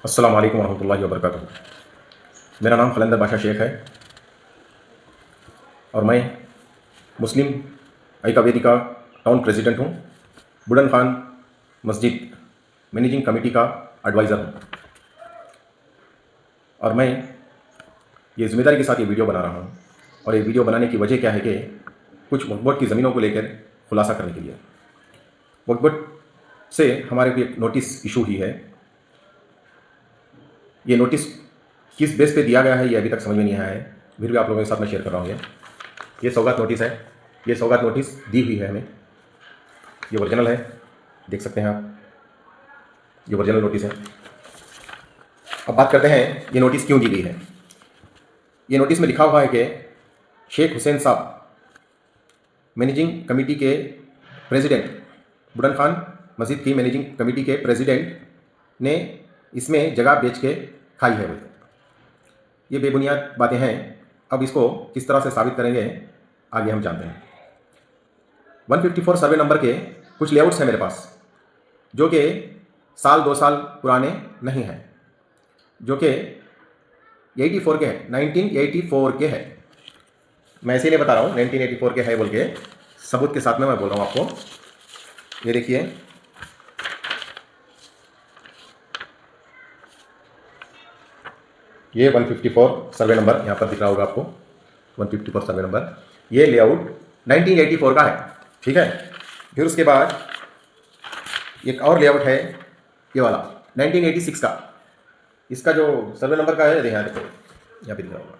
अस्सलाम वालेकुम रहमतुल्लाहि व बरकातुहू। मेरा नाम खलंदर बादशाह शेख है और मैं मुस्लिम ऐका वेदिका टाउन प्रेसिडेंट हूँ। बुढ़न खान मस्जिद मैनेजिंग कमेटी का एडवाइज़र हूँ और मैं ये ज़िम्मेदारी के साथ ये वीडियो बना रहा हूँ। और ये वीडियो बनाने की वजह क्या है कि कुछ वक्फ बोर्ड की ज़मीनों को लेकर खुलासा करने के लिए वक्फ बोर्ड से हमारे को एक नोटिस इशू हुई है। ये नोटिस किस बेस पे दिया गया है ये अभी तक समझ में नहीं आया है, फिर भी आप लोगों के साथ मैं शेयर कर रहा हूँ। ये सौगात नोटिस है। ये सौगात नोटिस दी हुई है हमें। ये ओरिजिनल है, देख सकते हैं आप, ये ओरिजिनल नोटिस है। अब बात करते हैं ये नोटिस क्यों दी गई है। ये नोटिस में लिखा हुआ है कि शेख हुसैन साहब मैनेजिंग कमेटी के प्रेसिडेंट, बुढ़न खान मस्जिद की मैनेजिंग कमेटी के प्रेसिडेंट ने इसमें जगह बेच के खाई है। ये बेबुनियाद बातें हैं। अब इसको किस तरह से साबित करेंगे आगे हम जानते हैं। 154 सर्वे नंबर के कुछ लेआउट्स हैं मेरे पास जो कि साल 2 साल पुराने नहीं हैं, जो कि 84 के हैं, 1984 के हैं। मैं ऐसे ही नहीं बता रहा हूँ 1984 के है बोल के, सबूत के साथ में मैं बोल रहा हूँ आपको। ये देखिए, ये 154 सर्वे नंबर यहाँ पर दिख रहा होगा आपको, 154 सर्वे नंबर। ये लेआउट 1984 का है, ठीक है। फिर उसके बाद एक और लेआउट है, ये वाला 1986 का। इसका जो सर्वे नंबर का है यहाँ देखो, यहाँ पे दिख रहा होगा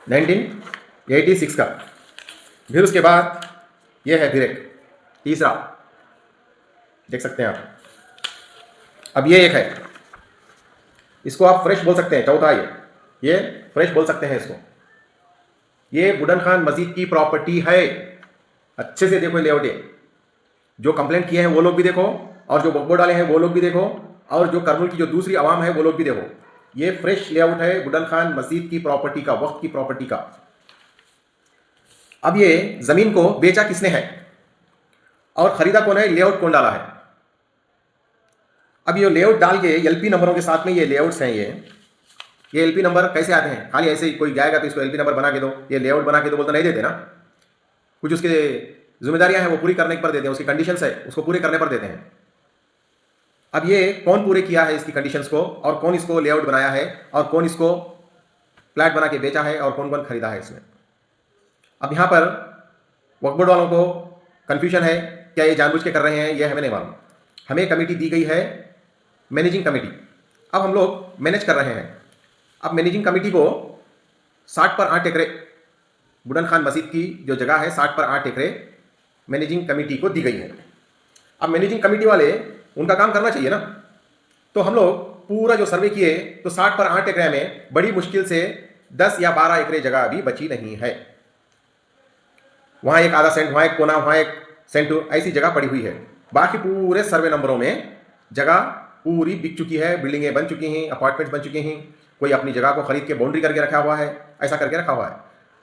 1986 का। फिर उसके बाद ये है फिर एक तीसरा, देख सकते हैं आप। अब ये एक है, इसको आप फ्रेश बोल सकते हैं, चौथा ये फ्रेश बोल सकते हैं इसको। ये बुढ़न खान मस्जिद की प्रॉपर्टी है। अच्छे से देखो लेआउट, जो कंप्लेंट किए हैं वो लोग भी देखो, और जो वक्फ बोर्ड वाले हैं वो लोग भी देखो, और जो करमुल की जो दूसरी आवाम है वो लोग भी देखो। ये फ्रेश लेआउट है बुढ़न खान मस्जिद की प्रॉपर्टी का, वक्फ की प्रॉपर्टी का। अब ये जमीन को बेचा किसने है और खरीदा कौन है, लेआउट कौन डाला है। अब ये लेआउट डाल के एलपी नंबरों के साथ में ये लेआउट्स हैं। ये एलपी नंबर कैसे आते हैं, खाली ऐसे ही कोई जाएगा तो इसको एलपी नंबर बना के दो, ये लेआउट बना के दो बोल तो नहीं देते ना। कुछ उसके जिम्मेदारियां हैं वो पूरी करने पर देते हैं, उसकी कंडीशंस है उसको पूरे करने पर देते हैं। अब ये कौन पूरे किया है इसकी कंडीशंस को, और कौन इसको लेआउट बनाया है, और कौन इसको फ्लैट बना के बेचा है, और कौन कौन खरीदा है इसमें। अब यहाँ पर वक्फ बोर्ड वालों को कंफ्यूजन है, क्या ये जानबूझ के कर रहे हैं ये हमें नहीं मालूम। हमें कमेटी दी गई है मैनेजिंग कमेटी, अब हम लोग मैनेज कर रहे हैं। अब मैनेजिंग कमेटी को 60 पर 8 एकड़े, बुढ़न खान मस्जिद की जो जगह है 60 पर 8 एकड़े मैनेजिंग कमेटी को दी गई है। अब मैनेजिंग कमेटी वाले उनका काम करना चाहिए ना, तो हम लोग पूरा जो सर्वे किए तो 60 पर 8 एकड़े में बड़ी मुश्किल से 10 या 12 एकड़े जगह अभी बची नहीं है। वहाँ एक आधा सेंट, वहाँ एक कोना, वहाँ एक सेंट, ऐसी जगह पड़ी हुई है। बाकी पूरे सर्वे नंबरों में जगह पूरी बिक चुकी है, बिल्डिंगें बन चुकी हैं, अपार्टमेंट्स बन चुके हैं, कोई अपनी जगह को खरीद के बाउंड्री करके रखा हुआ है, ऐसा करके रखा हुआ है।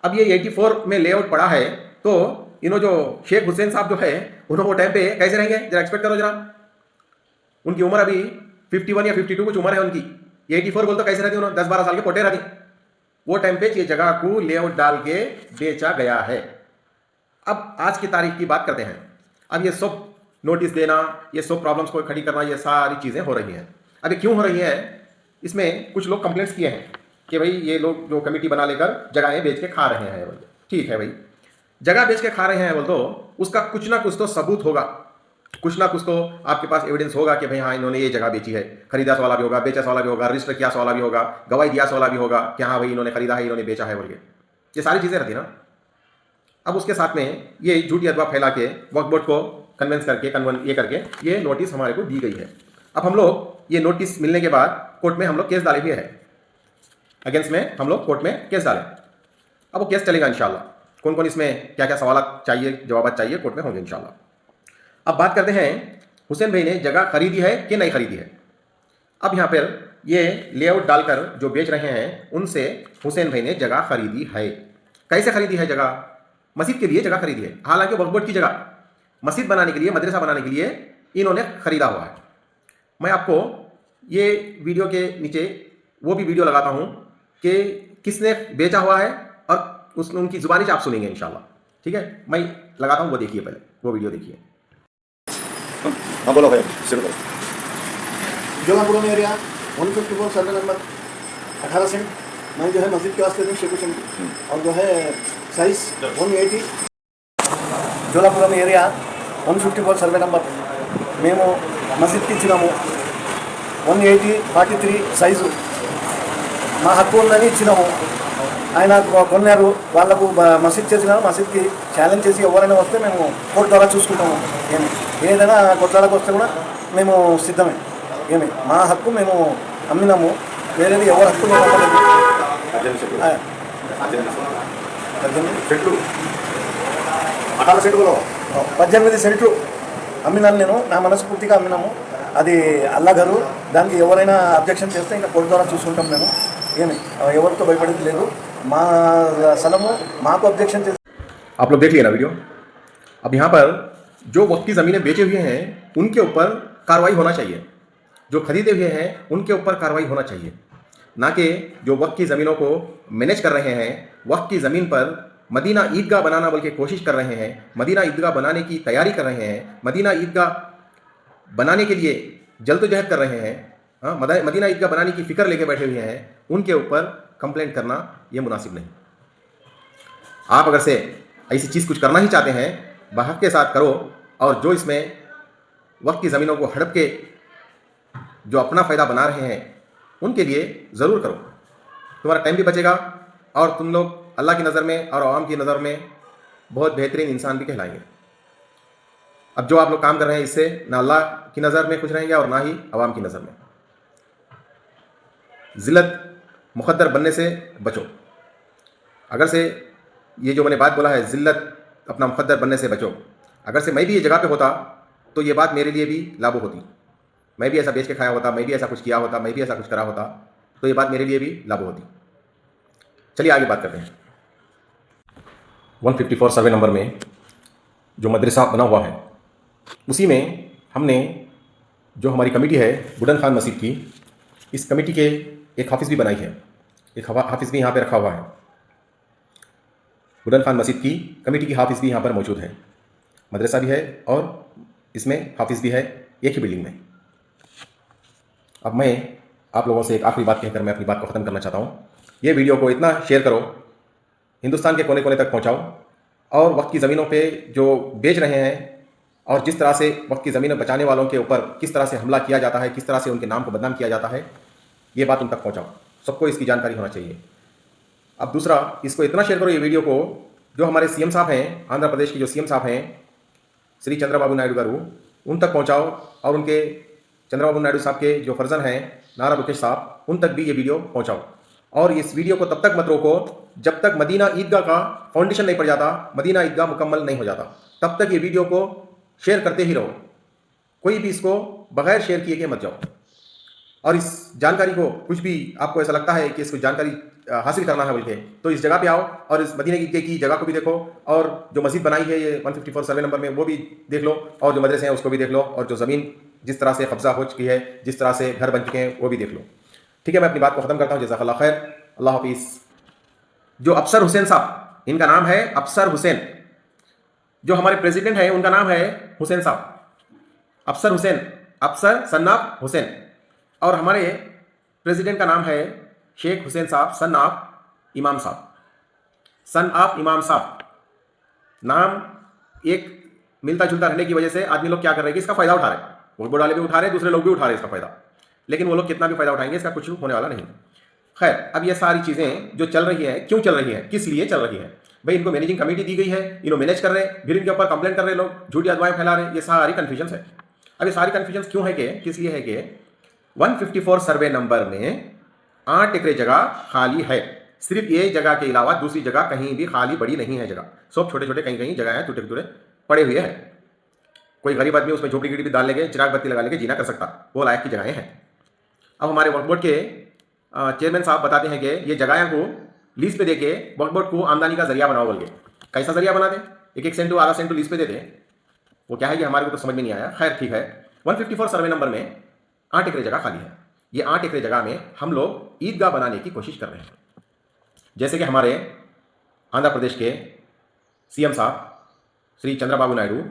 अब ये 84 में लेआउट पड़ा है, तो इन्हों जो शेख हुसैन साहब जो है उन्होंने वो टाइम पे कैसे रहेंगे, जरा एक्सपेक्ट करो जरा। उनकी उम्र अभी 51 या 52 कुछ उम्र है उनकी। 84 बोल तो कैसे रहती उन्होंने, 10-12 साल के पोटे रहती। वो टाइम पे ये जगह को लेआउट डाल के बेचा गया है। अब आज की तारीख की बात करते हैं। अब ये सब नोटिस देना, ये सब प्रॉब्लम्स को खड़ी करना, ये सारी चीज़ें हो रही हैं। अब ये क्यों हो रही है, इसमें कुछ लोग कंप्लेंट्स किए हैं कि भाई ये लोग जो कमेटी बना लेकर जगहें बेच के खा रहे हैं। बोल ठीक है भाई, जगह बेच के खा रहे हैं बोल तो उसका कुछ ना कुछ तो सबूत होगा, कुछ ना कुछ तो आपके पास एविडेंस होगा कि भाई हाँ इन्होंने ये जगह बेची है। खरीदा वाला भी होगा, बेचा वाला भी होगा, रजिस्टर किया वाला भी होगा, गवाही दिया वाला भी होगा कि हाँ भाई इन्होंने खरीदा है, इन्होंने बेचा है बोल के। ये सारी चीज़ें रहती ना। अब उसके साथ में ये झूठी अफवाह फैला के वक्फ बोर्ड को कन्वेंस करके ये नोटिस हमारे को दी गई है। अब हम लोग ये नोटिस मिलने के बाद कोर्ट में हम लोग केस डाले हुए हैं, अगेंस्ट में हम लोग कोर्ट में केस डालें। अब वो केस चलेगा इंशाल्लाह, कौन कौन इसमें क्या क्या सवाल चाहिए, जवाब चाहिए, कोर्ट में होंगे इंशाल्लाह। अब बात करते हैं हुसैन भाई ने जगह खरीदी है कि नहीं खरीदी है। अब यहाँ पर ये लेआउट डालकर जो बेच रहे हैं उनसे हुसैन भाई ने जगह खरीदी है। कैसे खरीदी है जगह, मस्जिद के लिए जगह खरीदी है। हालांकि वक्फ बोर्ड की जगह मस्जिद बनाने के लिए, मदरसा बनाने के लिए इन्होंने खरीदा हुआ है। मैं आपको ये वीडियो के नीचे वो भी वीडियो लगाता हूँ कि किसने बेचा हुआ है, और उनकी ज़ुबानी से आप सुनेंगे इंशाल्लाह। ठीक है, मैं लगाता हूँ, वो देखिए, पहले वो वीडियो देखिए। हाँ बोलो भाई, शुरू करो। जोलापुरम एरिया 154 सर्वे नंबर 18 सेंट। मैं जो है मस्जिद के वास्ते शेखू सेंट और जो है साइज 180। जोलापुरम एरिया 154 सर्वे नंबर మేము మసీద్కి ఇచ్చినాము 180/43 సైజు మా హక్కు ఉందని ఇచ్చినాము. ఆయన కొన్నారు, వాళ్ళకు మసీద్ చేసినారు. మసీద్కి ఛాలెంజ్ చేసి ఎవరైనా వస్తే మేము కోర్టు ద్వారా చూసుకుంటాము. ఏదైనా కొట్లాడకు వస్తే కూడా మేము సిద్ధమే. మా హక్కు మేము అమ్మినాము, వేరేది ఎవరి హక్కు మేము అమ్మలేదు. 18 సెంట్లు అమ్మినాను నేను, నా మనస్ఫూర్తిగా అమ్మినాము. అది అల్లా గారు, దానికి ఎవరైనా అబ్జెక్షన్ చేస్తే ఇంకా కోర్టు ద్వారా చూసుకుంటాం మేము. ఎవరితో భయపడేది లేదు. మా స్థలము మాకు అబ్జెక్షన్ చేస్తే. आप लोग देख लिए ना वीडियो। अब यहाँ पर जो वक्त की ज़मीनें बेचे हुए हैं उनके ऊपर कार्रवाई होना चाहिए, जो खरीदे हुए हैं उनके ऊपर कार्रवाई होना चाहिए, ना कि जो वक्त की ज़मीनों को मैनेज कर रहे हैं, वक्त की ज़मीन पर मदीना ईदगाह बनाना बल्कि कोशिश कर रहे हैं, मदीना ईदगाह बनाने की तैयारी कर रहे हैं, मदीना ईदगाह बनाने के लिए जल्दोजहद कर रहे हैं, हाँ, मदीना ईदगाह बनाने की फ़िक्र लेके बैठे हुए हैं, उनके ऊपर कंप्लेंट करना ये मुनासिब नहीं। आप अगर से ऐसी चीज़ कुछ करना ही चाहते हैं, बहक के साथ करो, और जो इसमें वक्त की ज़मीनों को हड़प के जो अपना फ़ायदा बना रहे हैं उनके लिए ज़रूर करो। तुम्हारा टाइम भी बचेगा और तुम लोग अल्लाह की नज़र में और आवाम की नज़र में बहुत बेहतरीन इंसान भी कहलाएंगे। अब जो आप लोग काम कर रहे हैं इससे ना अल्लाह की नज़र में खुश रहेंगे और ना ही आवाम की नज़र में। ज़िल्लत मुक़द्दर बनने से बचो। अगर से ये जो मैंने बात बोला है, ज़िल्लत अपना मुक़द्दर बनने से बचो, अगर से मैं भी ये जगह पे होता तो ये बात मेरे लिए भी लागू होती। मैं भी ऐसा बेच के खाया होता, मैं भी ऐसा कुछ किया होता, मैं भी ऐसा कुछ करा होता, तो ये बात मेरे लिए भी लागू होती। चलिए आगे बात करते हैं। 154 सर्वे नंबर में जो मदरसा बना हुआ है उसी में हमने जो हमारी कमेटी है बुढ़न खान मस्जिद की, इस कमेटी के एक हाफिज़ भी बनाई है, एक हाफिज़ भी यहाँ पे रखा हुआ है। बुढ़न खान मस्जिद की कमेटी की हाफिज़ भी यहाँ पर मौजूद है, मदरसा भी है और इसमें हाफिज़ भी है, एक ही बिल्डिंग में। अब मैं आप लोगों से एक आखिरी बात कहकर मैं अपनी बात को ख़त्म करना चाहता हूँ। ये वीडियो को इतना शेयर करो, हिंदुस्तान के कोने कोने तक पहुँचाओ, और वक्त की ज़मीनों पे जो बेच रहे हैं और जिस तरह से वक्त की ज़मीनें बचाने वालों के ऊपर किस तरह से हमला किया जाता है, किस तरह से उनके नाम को बदनाम किया जाता है, ये बात उन तक पहुँचाओ। सबको इसकी जानकारी होना चाहिए। अब दूसरा, इसको इतना शेयर करो ये वीडियो को, जो हमारे सीएम साहब हैं, आंध्र प्रदेश के जो सीएम साहब हैं श्री चंद्रबाबू नायडू गारू, उन तक पहुँचाओ, और उनके चंद्रबाबू नायडू साहब के जो फर्जन हैं नारा बुकेश साहब, उन तक भी ये वीडियो पहुँचाओ। और इस वीडियो को तब तक मत रोको जब तक मदीना ईदगाह का फाउंडेशन नहीं पड़ जाता, मदीना ईदगाह मुकम्मल नहीं हो जाता, तब तक ये वीडियो को शेयर करते ही रहो। कोई भी इसको बगैर शेयर किए के मत जाओ। और इस जानकारी को, कुछ भी आपको ऐसा लगता है कि इसको जानकारी हासिल करना है बोलते, तो इस जगह पे आओ और इस मदीना ईदगाह की जगह को भी देखो, और जो मस्जिद बनाई है ये 154 सर्वे नंबर में वो भी देख लो, और जो मदरसे हैं उसको भी देख लो, और जो ज़मीन जिस तरह से कब्जा हो चुकी है, जिस तरह से घर बन चुके हैं वो भी देख लो। ठीक है, मैं अपनी बात को ख़त्म करता हूँ। जज़ाकल्लाह खैर, अल्लाह हाफिज़। जो अफसर हुसैन साहब, इनका नाम है अफसर हुसैन, जो हमारे प्रेसिडेंट हैं उनका नाम है हुसैन साहब, अफसर हुसैन, अफसर सन्नाफ हुसैन, और हमारे प्रेसिडेंट का नाम है शेख हुसैन साहब सन ऑफ इमाम साहब, सन ऑफ इमाम साहब। नाम एक मिलता जुलता रहने की वजह से आदमी लोग क्या कर रहे हैं कि इसका फ़ायदा उठा रहे हैं, वोट बोर्ड वाले भी उठा रहे हैं, दूसरे लोग भी उठा रहे हैं इसका फ़ायदा, लेकिन वो लोग कितना भी फ़ायदा उठाएंगे इसका कुछ होने वाला नहीं। खैर, अब ये सारी चीज़ें जो चल रही हैं, क्यों चल रही हैं, किस लिए चल रही हैं? भाई इनको मैनेजिंग कमेटी दी गई है, इन्हों मैनेज कर रहे हैं, फिर इनके ऊपर कंप्लेंट कर रहे लोग, झूठी अफवाहें फैला रहे, ये सारी कन्फ्यूजन है। अब ये सारी कन्फ्यूजन क्यों है कि, किस लिए है कि 154 सर्वे नंबर में 8 एकड़ जगह खाली है। सिर्फ ये जगह के अलावा दूसरी जगह कहीं भी खाली बड़ी नहीं है जगह, सब छोटे छोटे कहीं कहीं जगह है, टूटे टूटे पड़े हुए हैं। कोई गरीब आदमी उसमें झोपड़ी गिड़ी भी डाल लेंगे, चिराग बत्ती लगा लेंगे, जीना कर सकता, वो लायक की जगहें हैं। अब हमारे वक्फ बोर्ड के चेयरमैन साहब बताते हैं कि ये जगह को लीज पे देके वक्फ बोर्ड को आमदनी का जरिया बनाओ बोल के। कैसा जरिया बना दे? एक सेंट आधा सेंट लीज पे दे दें, वो क्या है कि हमारे को तो समझ में नहीं आया। खैर ठीक है, 154 सर्वे नंबर में 8 एकड़ जगह खाली है। ये 8 एकड़ जगह में हम लोग ईदगाह बनाने की कोशिश कर रहे हैं। जैसे कि हमारे आंध्र प्रदेश के सीएम साहब श्री चंद्रबाबू नायडू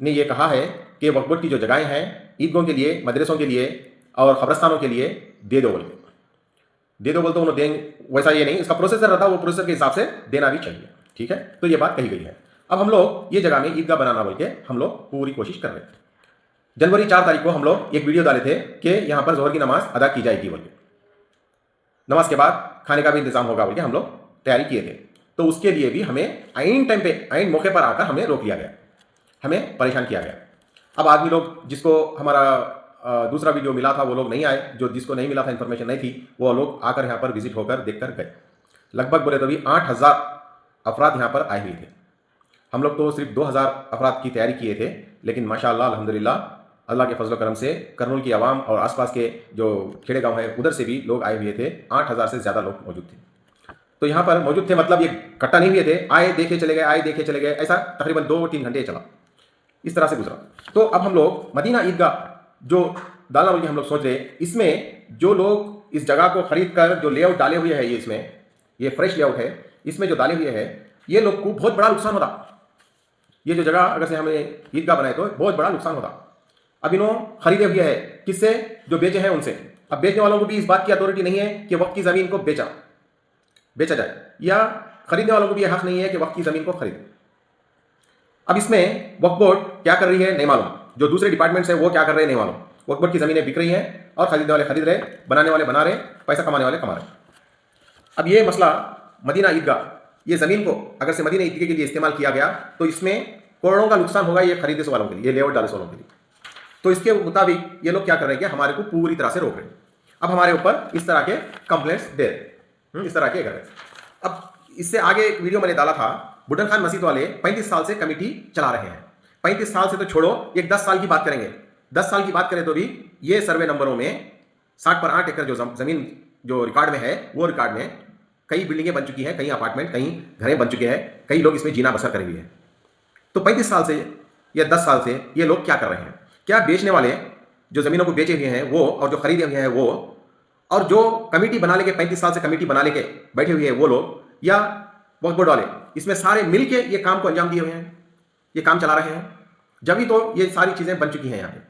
ने ये कहा है कि वक्फ बोर्ड की जो जगहें हैं ईदगाहों के लिए, मदरसों के लिए और कब्रस्तानों के लिए दे दो बोल तो उन्होंने दें, वैसा ये नहीं, इसका प्रोसेसर रहता है, वो प्रोसेसर के हिसाब से देना भी चाहिए। ठीक है, तो ये बात कही गई है। अब हम लोग ये जगह में ईदगाह बनाना बोल के हम लोग पूरी कोशिश कर रहे हैं। जनवरी 4 तारीख को हम लोग एक वीडियो डाले थे कि यहाँ पर जोहर की नमाज अदा की जाएगी बोल के, नमाज के बाद खाने का भी इंतजाम होगा बोल के हम लोग तैयारी किए थे। तो उसके लिए भी हमें आइन टाइम पे, आइन मौके पर आकर हमें रोक लिया गया, हमें परेशान किया गया। अब आदमी लोग जिसको हमारा दूसरा वीडियो मिला था वो लोग नहीं आए, जो जिसको नहीं मिला था, इन्फॉर्मेशन नहीं थी, वो लोग आकर यहाँ पर विजिट होकर देखकर गए। लगभग बोले तो भी 8000 अफराद यहाँ पर आए हुए थे। हम लोग तो सिर्फ 2000 अफराद की तैयारी किए थे, लेकिन माशाअल्लाह अल्हम्दुलिल्लाह अल्लाह के फजल करम से कर्नूल की आवाम और आसपास के जो खेड़े गाँव है उधर से भी लोग आए हुए थे। 8000 से ज़्यादा लोग मौजूद थे। तो यहाँ पर मौजूद थे, मतलब ये इकट्ठा नहीं हुए थे, आए देखे चले गए, आए देखे चले गए, ऐसा तकरीबन 2-3 घंटे चला, इस तरह से गुजरा। तो अब हम लोग मदीना ईदगाह जो डालना बोल के हम लोग सोच रहे हैं, इसमें जो लोग इस जगह को खरीद कर जो लेआउट डाले हुए हैं, ये इसमें ये फ्रेश लेआउट है, इसमें जो डाले हुए हैं ये लोग को बहुत बड़ा नुकसान होता। ये जो जगह अगर से हमें ईदगाह बनाए तो बहुत बड़ा नुकसान होता। अब इन्होंने खरीदे हुए है किससे? जो बेचे हैं उनसे। अब बेचने वालों को भी इस बात की अथॉरिटी नहीं है कि वक्त की ज़मीन को बेचा जाए, या खरीदने वालों को भी यह हक नहीं है कि वक्त की ज़मीन को खरीदे। अब इसमें वक्फ बोर्ड क्या कर रही है नहीं मालूम, जो दूसरे डिपार्टमेंट्स है वो क्या कर रहे हैं नहीं मालूम। वक्फ बोर्ड की ज़मीनें बिक रही हैं और खरीदने वाले खरीद रहे, बनाने वाले बना रहे, पैसा कमाने वाले कमा रहे। अब ये मसला मदीना ईदगाह, ये ज़मीन को अगर से मदीना ईदगाह के लिए इस्तेमाल किया गया तो इसमें करोड़ों का नुकसान होगा ये खरीदने वालों के लिए, ये लेआउट डाले वालों के लिए। तो इसके मुताबिक ये लोग क्या कर रहे हैं कि हमारे को पूरी तरह से रोक रहे हैं। अब हमारे ऊपर इस तरह के कंप्लेंट्स दे रहे, इस तरह के कर रहे। अब इससे आगे एक वीडियो मैंने डाला था, बुढ़न खान मस्जिद वाले 35 साल से कमेटी चला रहे हैं। 35 साल से तो छोड़ो, एक 10 साल की बात करेंगे, 10 साल की बात करें तो भी ये सर्वे नंबरों में 60 पर 8 एकड़ जो ज़मीन जो रिकॉर्ड में है, वो रिकॉर्ड में कई बिल्डिंगें बन चुकी हैं, कई अपार्टमेंट, कई घरें बन चुके हैं, कई लोग इसमें जीना बसर करे हुए हैं। तो 35 साल से या 10 साल से ये लोग क्या कर रहे हैं? क्या बेचने वाले जो ज़मीनों को बेचे हुए हैं वो, और जो खरीदे हुए हैं वो, और जो कमेटी बना लेके 35 साल से कमेटी बना लेके बैठे हुए हैं वो लोग, या वक्फ बोर्ड वाले, इसमें सारे मिलके ये काम को अंजाम दिए हुए हैं, ये काम चला रहे हैं, जब ही तो ये सारी चीज़ें बन चुकी हैं यहाँ पे।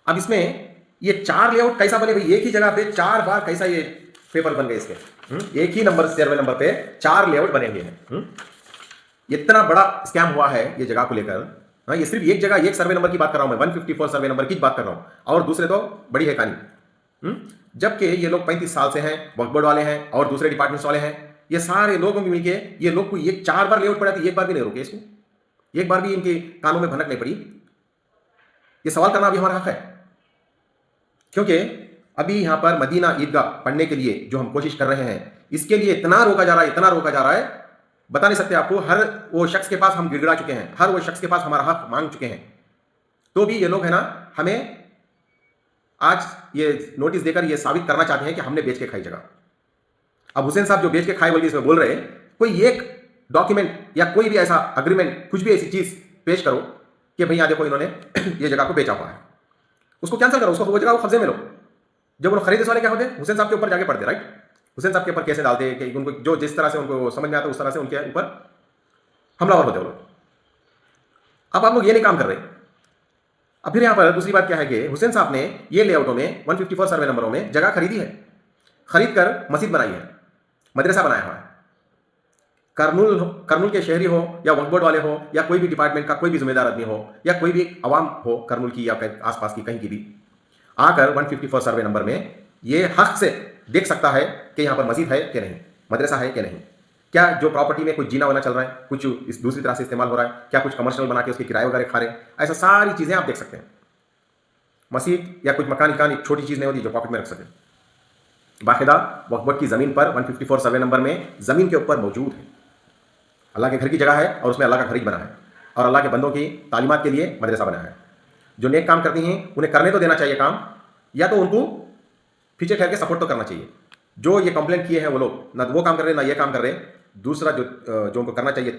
अब इसमें ये 4 लेआउट कैसा बने भाई? एक ही जगह पे 4 बार कैसा ये पेपर बन गए इसके, एक ही नंबर सर्वे नंबर पे 4 लेआउट बने हुए हैं। इतना बड़ा स्कैम हुआ है ये जगह को लेकर। ये सिर्फ एक जगह, एक सर्वे नंबर की बात कर रहा हूं मैं, 154 सर्वे नंबर की बात कर रहा हूं, और दूसरे तो बड़ी है कहानी। जबकि ये लोग 35 साल से हैं, वक्फ बोर्ड वाले हैं और दूसरे डिपार्टमेंट्स वाले हैं, ये सारे लोगों में मिलके ये लोग को ये 4 बार लेआउट पड़ा था, एक बार भी नहीं रोके इसको, एक बार भी इनके कानों में भनक नहीं पड़ी। ये सवाल करना भी हमारा हक है, क्योंकि अभी यहां पर मदीना ईदगाह पढ़ने के लिए जो हम कोशिश कर रहे हैं, इसके लिए इतना रोका जा रहा है, इतना रोका जा रहा है, बता नहीं सकते आपको। हर वो शख्स के पास हम गिड़गिड़ा चुके हैं, हर वो शख्स के पास हमारा हक मांग चुके हैं, तो भी ये लोग है ना हमें आज ये नोटिस देकर ये साबित करना चाहते हैं कि हमने बेच के खाई जगह। अब हुसैन साहब जो बेच के खाए बोल के इसमें बोल रहे हैं, कोई एक डॉक्यूमेंट या कोई भी ऐसा अग्रीमेंट, कुछ भी ऐसी चीज पेश करो कि भैया देखो इन्होंने ये जगह को बेचा हुआ है, उसको कैंसिल करो, उसको वो जगह वो कब्जे में लो। जब उन्होंने खरीदे वाले क्या होते, हुसैन साहब के ऊपर जाके पड़ते, राइट? हुसैन साहब के ऊपर कैसे डालते कि उनको जो जिस तरह से उनको समझ में आता उस तरह से उनके ऊपर हमलावर होते वो लोग। अब आप लोग ये नहीं काम कर रहे। अब फिर यहाँ पर दूसरी बात क्या है कि हुसैन साहब ने ये लेआउटों में 154 सर्वे नंबरों में जगह खरीदी है, खरीद कर मस्जिद बनाई है, मदरसा बनाया हुआ है। कर्नूल के शहरी हो या वक्फ बोर्ड वाले हो या कोई भी डिपार्टमेंट का कोई भी जिम्मेदार आदमी हो या कोई भी आवाम हो कर्नूल की या आसपास की कहीं की भी, आकर 154 सर्वे नंबर में ये हक से देख सकता है कि यहाँ पर मस्जिद है कि नहीं, मदरसा है कि नहीं, क्या जो प्रॉपर्टी में कुछ जीना वाना चल रहा है, कुछ इस दूसरी तरह से इस्तेमाल हो रहा है, क्या कुछ कमर्शियल बना के उसके किराए वगैरह खा रहे हैं, ऐसा सारी चीज़ें आप देख सकते हैं। मस्जिद या कुछ मकान एक छोटी चीज़ नहीं होती जो पॉकेट में रख सके। बाकायदा वक्फ बोर्ड की ज़मीन पर 154 सर्वे नंबर में ज़मीन के ऊपर मौजूद है, अल्लाह के घर की जगह है और उसमें अल्लाह का घर ही बना है और अल्लाह के बंदों की तालीमात के लिए मदरसा बना है। जो नेक काम करती हैं उन्हें करने तो देना चाहिए काम, या तो उनको पीछे ठहर के सपोर्ट तो करना चाहिए। जो ये कंप्लेंट किए हैं वो लोग ना वो काम कर रहे ना ये काम कर रहे, दूसरा जो उनको करना चाहिए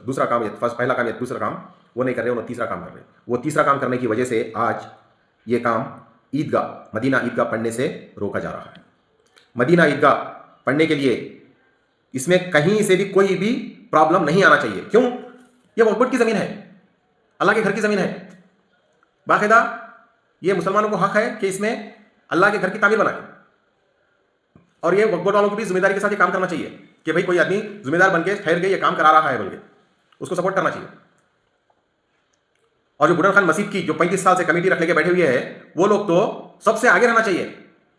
दूसरा काम, या पहला काम या दूसरा काम वो नहीं कर रहे, उन्होंने तीसरा काम कर रहे। वो तीसरा काम करने की वजह से आज ये काम ईदगाह मदीना ईदगाह पढ़ने से रोका जा रहा है। मदीना ईदगाह पढ़ने के लिए इसमें कहीं से भी कोई भी प्रॉब्लम नहीं आना चाहिए। क्यों? यह वक्फ बोर्ड की ज़मीन है, अल्लाह के घर की ज़मीन है। बाकायदा ये मुसलमानों को हक है कि इसमें अल्लाह के घर की तामीर बनाए, और ये वक्फ बोर्ड वालों को भी जिम्मेदारी के साथ ये काम करना चाहिए कि भाई कोई आदमी जिम्मेदार बन के ठहर के ये काम करा रहा है बोल के उसको सपोर्ट करना चाहिए। और जो बुढ़न खान मस्जिद की जो 35 साल से कमेटी रख लेके बैठे हुए हैं, वो लोग तो सबसे आगे रहना चाहिए।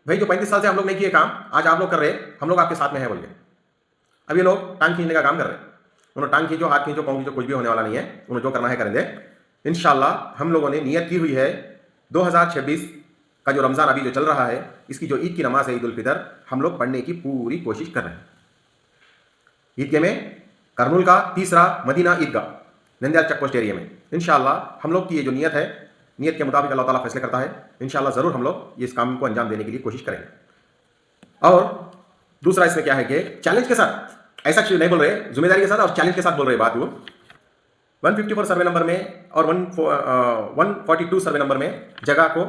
भाई जो 35 साल से हम लोग नहीं किए काम, आज आप लोग कर रहे, हम लोग आपके साथ में है बोल के। अब ये लोग टांग खींचने का काम कर रहे हैं। उन्होंने टांग खींचो, हाथ खींचो, पाँव खींचो, कुछ भी होने वाला नहीं है। उन्हें जो करना है करेंगे इंशाल्लाह। हम लोगों ने नियत की हुई है 2026 का जो रमज़ान अभी जो चल रहा है, इसकी जो ईद की नमाज है ईद उल फितर, हम लोग पढ़ने की पूरी कोशिश कर रहे हैं। ईदगाह में करनूल का तीसरा मदीना ईदगाह नंदियाल चेक पोस्ट एरिया में इंशाल्लाह हम लोग की ये जो नियत है, नियत के मुताबिक अल्लाह ताला फैसले करता है। इंशाल्लाह ज़रूर हम लोग इस काम को अंजाम देने के लिए कोशिश करेंगे। और दूसरा इसमें क्या है कि चैलेंज के साथ, ऐसा नहीं बोल रहे, जिम्मेदारी के साथ और चैलेंज के साथ बोल रहे बात। वो 154 सर्वे नंबर में और 142 सर्वे नंबर में जगह को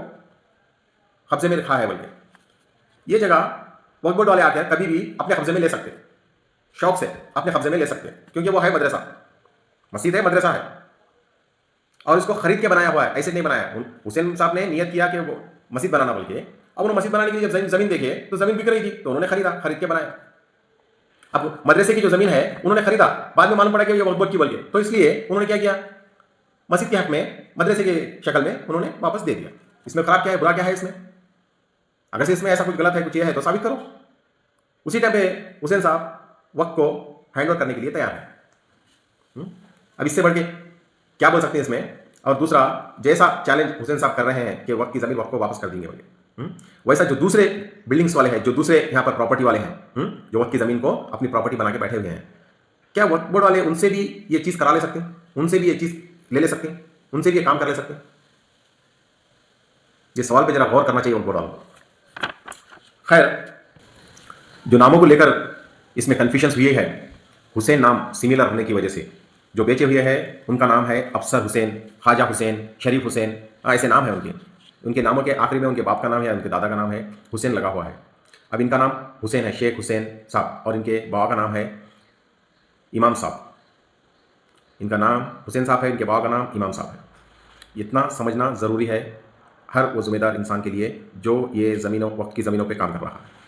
कब्जे में रखा है बोल के। ये जगह वक्फ बोर्ड वाले आते हैं, कभी भी अपने कब्जे में ले सकते, शौक से अपने कब्जे में ले सकते, क्योंकि वो है मदरसा, मस्जिद है, मदरसा है, और इसको खरीद के बनाया हुआ है, ऐसे नहीं बनाया। हुसैन साहब ने नियत किया कि वो मस्जिद बनाना बोल के। अब उन्होंने मस्जिद बनाने के लिए जब ज़मीन देखे तो ज़मीन बिक रही थी, तो उन्होंने खरीदा, खरीद के बनाया। अब मदरसे की जो ज़मीन है उन्होंने खरीदा, बाद में मालूम पड़ा कि ये वक्फ बोर्ड की बोल के, तो इसलिए उन्होंने क्या किया, मस्जिद के हक में मदरसे की शक्ल में उन्होंने वापस दे दिया। इसमें खराब क्या है, बुरा क्या है इसमें? अगर से इसमें ऐसा कुछ गलत है, कुछ ये है, तो साबित करो। उसी टाइम पे हुसैन साहब वक्त को हैंड ओवर करने के लिए तैयार है। अब इससे बढ़ के क्या बोल सकते हैं इसमें? और दूसरा, जैसा चैलेंज हुसैन साहब कर रहे हैं कि वक्त की ज़मीन वक्त को वापस कर देंगे बोले, वैसा जो दूसरे बिल्डिंग्स वाले हैं, जो दूसरे यहाँ पर प्रॉपर्टी वाले हैं, जो वक्त की ज़मीन को अपनी प्रॉपर्टी बना के बैठे हुए हैं, क्या वक्फ बोर्ड वाले उनसे भी ये चीज़ करा ले सकते हैं? उनसे भी ये चीज़ ले ले सकते हैं? उनसे भी ये काम कर ले सकते हैं? ये सवाल पे जरा गौर करना चाहिए वक्फ बोर्ड वालों को। खैर, जो नामों को लेकर इसमें कन्फ्यूजन्स हुई है, हुसैन नाम सिमिलर होने की वजह से जो बेचे हुए हैं उनका नाम है अफसर हुसैन, ख्वाजा हुसैन, शरीफ हुसैन, ऐसे नाम है उनके। उनके नामों के आखिरी में उनके बाप का नाम है, उनके दादा का नाम है, हुसैन लगा हुआ है। अब इनका नाम हुसैन है, शेख हुसैन साहब, और इनके बाबा का नाम है इमाम साहब। इनका नाम हुसैन साहब है, इनके बाबा का नाम इमाम साहब है। इतना समझना ज़रूरी है हर वो ज़िम्मेदार इंसान के लिए जो ये ज़मीनों वक्त की ज़मीनों पे काम कर रहा है।